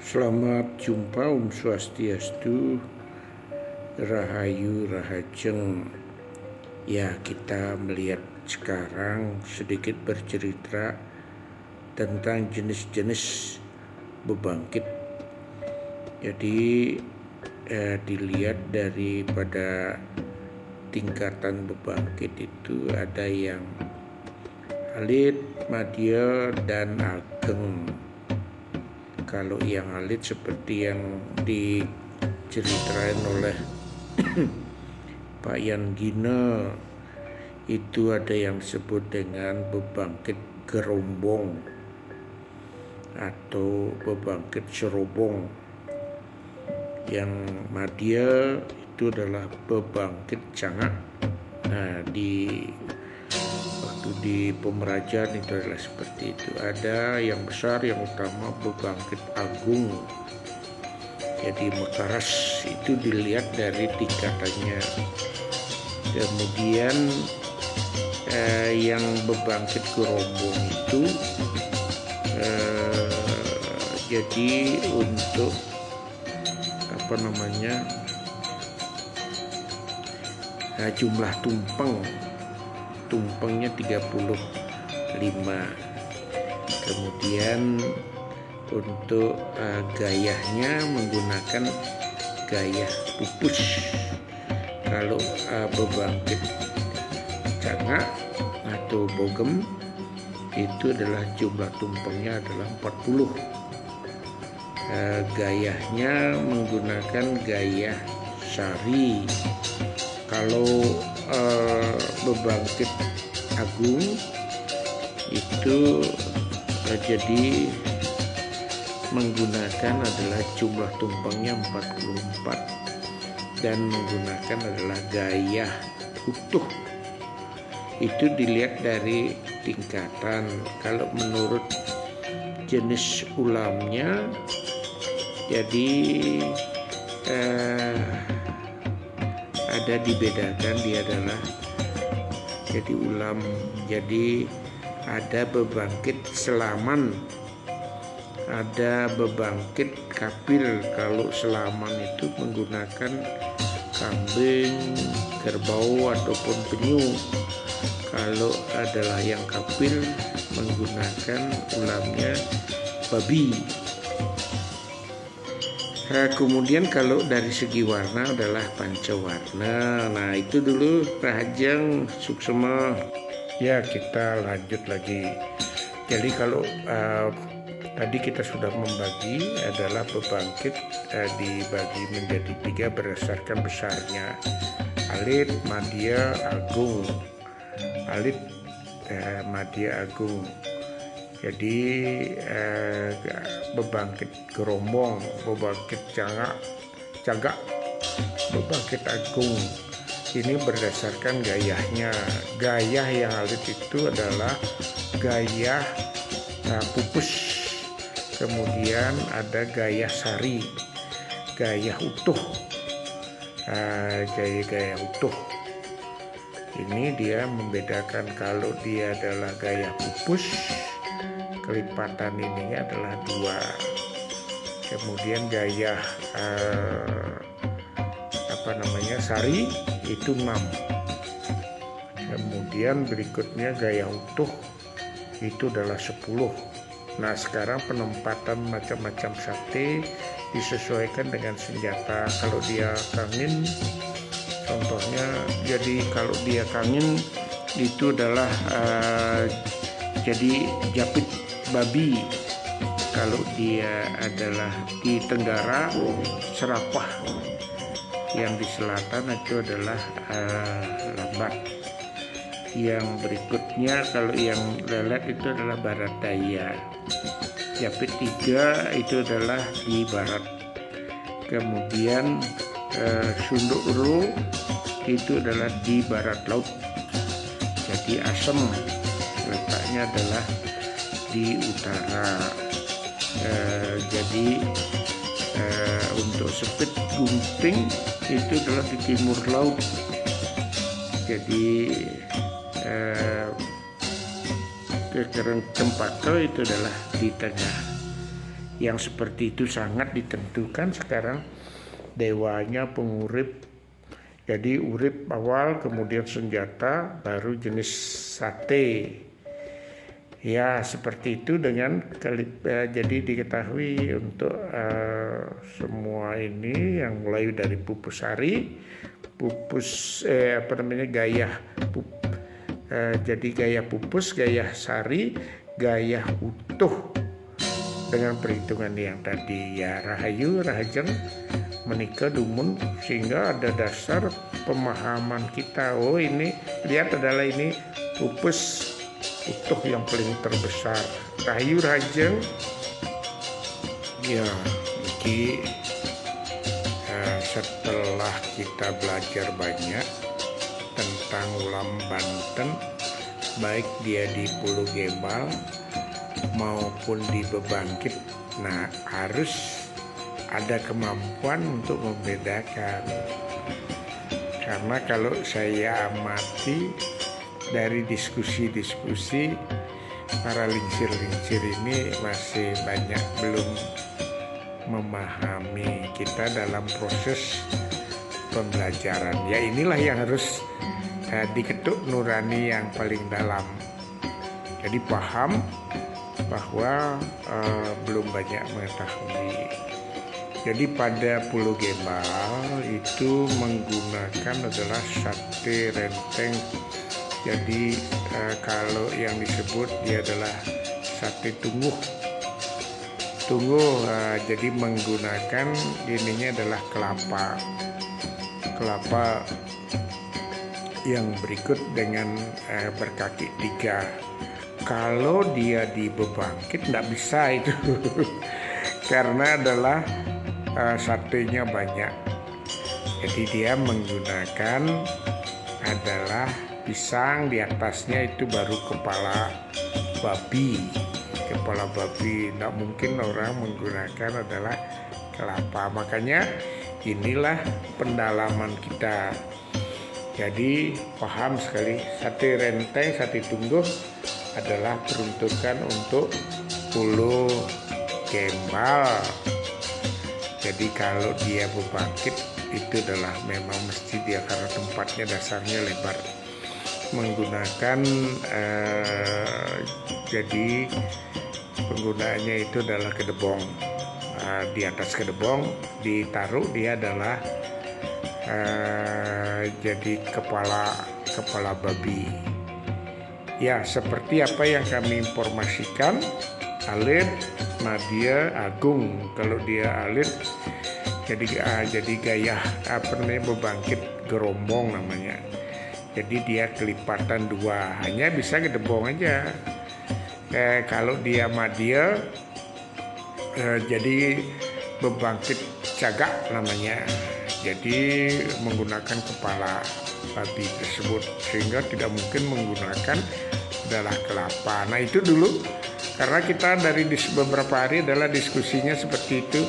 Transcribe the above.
Selamat jumpa, Om Swastiastu, Rahayu Rahajeng. Ya, kita melihat sekarang sedikit bercerita tentang jenis-jenis bebangkit. Jadi dilihat daripada tingkatan bebangkit itu ada yang alit, madya, dan ageng. Kalau yang alit seperti yang diceritain oleh Pak Yan Gina, itu ada yang disebut dengan bebangkit gerombong atau bebangkit serobong. Yang madya itu adalah bebangkit cangak. Nah, waktu di Pemerajan itu adalah seperti itu. Ada yang besar, yang utama bebangkit agung. Jadi Mekaras itu dilihat dari tingkatannya. Kemudian yang bebangkit gerombong itu jadi untuk jumlah tumpengnya 35. Kemudian untuk gayahnya menggunakan gayah pupus. Kalau bebangkit cangak atau bogem itu adalah jumlah tumpengnya adalah 40. Gayahnya menggunakan gayah sari. Kalau bebangkit agung itu jadi menggunakan adalah jumlah tumpengnya 44 dan menggunakan adalah gayah utuh. Itu dilihat dari tingkatan. Kalau menurut jenis ulamnya, jadi ada dibedakan, dia adalah jadi ulam. Jadi ada bebangkit selaman, ada bebangkit kapil. Kalau selaman itu menggunakan kambing, kerbau ataupun penyu. Kalau adalah yang kapil menggunakan ulamnya babi. Kemudian kalau dari segi warna adalah pancawarna. Nah, itu dulu Rahajeng Suksema. Ya, kita lanjut lagi. Jadi kalau tadi kita sudah membagi adalah bebangkit dibagi menjadi 3 berdasarkan besarnya: alit, madya, agung. Alit, madya, agung. Jadi bebangkit gerombong, bebangkit cagak, bebangkit agung ini berdasarkan gayahnya. Gayah yang alit itu adalah gayah pupus. Kemudian ada gayah sari, gayah utuh. Gaya utuh ini dia membedakan. Kalau dia adalah gayah pupus, kelipatan ininya adalah 2. Kemudian gayah sari itu 6. Kemudian berikutnya gayah utuh itu adalah 10. Nah, sekarang penempatan macam-macam sate disesuaikan dengan senjata. Kalau dia kangin, contohnya, jadi kalau dia kangin itu adalah jadi japit babi. Kalau dia adalah di Tenggara, serapah. Yang di selatan itu adalah lambat. Yang berikutnya kalau yang lelet itu adalah barat daya. Japit 3 itu adalah di barat. Kemudian sunduk ro itu adalah di barat laut. Jadi asem letaknya adalah di utara. Jadi untuk sepit gunting itu adalah di timur laut. Jadi kekereng cempaka itu adalah di tengah. yang seperti itu sangat ditentukan sekarang. Dewanya pengurip, jadi urip awal, kemudian senjata, baru jenis sate. Ya seperti itu dengan jadi diketahui untuk semua ini yang mulai dari pupus sari, pupus gaya jadi gaya pupus, gaya sari, gaya utuh dengan perhitungan yang tadi ya, rahayu, rahajeng, menikah, dumun, sehingga ada dasar pemahaman kita. Oh ini lihat adalah ini pupus utuh yang paling terbesar, rahayu, rahajeng. Ya jadi setelah kita belajar banyak tentang ulam Banten, baik dia di Pulau Gembal maupun di Bebangkit, nah harus ada kemampuan untuk membedakan. Karena kalau saya amati dari diskusi-diskusi, para lincir-lincir ini masih banyak belum memahami kita dalam proses pembelajaran. Ya inilah yang harus diketuk nurani yang paling dalam. Jadi paham bahwa belum banyak mengetahui. Jadi pada Pulau Gembal itu menggunakan adalah sate renteng. Jadi kalau yang disebut dia adalah sate tungguh. Jadi menggunakan ininya adalah kelapa yang berikut dengan berkaki 3. Kalau dia di Bebangkit nggak bisa itu karena adalah satenya banyak. Jadi dia menggunakan adalah pisang, di atasnya itu baru kepala babi. Nggak mungkin orang menggunakan adalah kelapa. Makanya inilah pendalaman kita. Jadi paham sekali, sate renteng, sate tungguh adalah peruntukan untuk Pulau Gembal. Jadi kalau dia Bebangkit itu adalah memang mesti dia karena tempatnya dasarnya lebar, menggunakan jadi penggunaannya itu adalah kedebong. Di atas kedebong ditaruh dia adalah jadi kepala babi. Ya seperti apa yang kami informasikan, alit, Nadia, Agung. Kalau dia alit jadi gaya Bebangkit gerombong namanya. Jadi dia kelipatan 2, hanya bisa kedebong aja. Kalau dia Madia jadi Bebangkit cagak namanya. Jadi menggunakan kepala babi tersebut, sehingga tidak mungkin menggunakan adalah kelapa. Nah itu dulu karena kita dari beberapa hari adalah diskusinya seperti itu.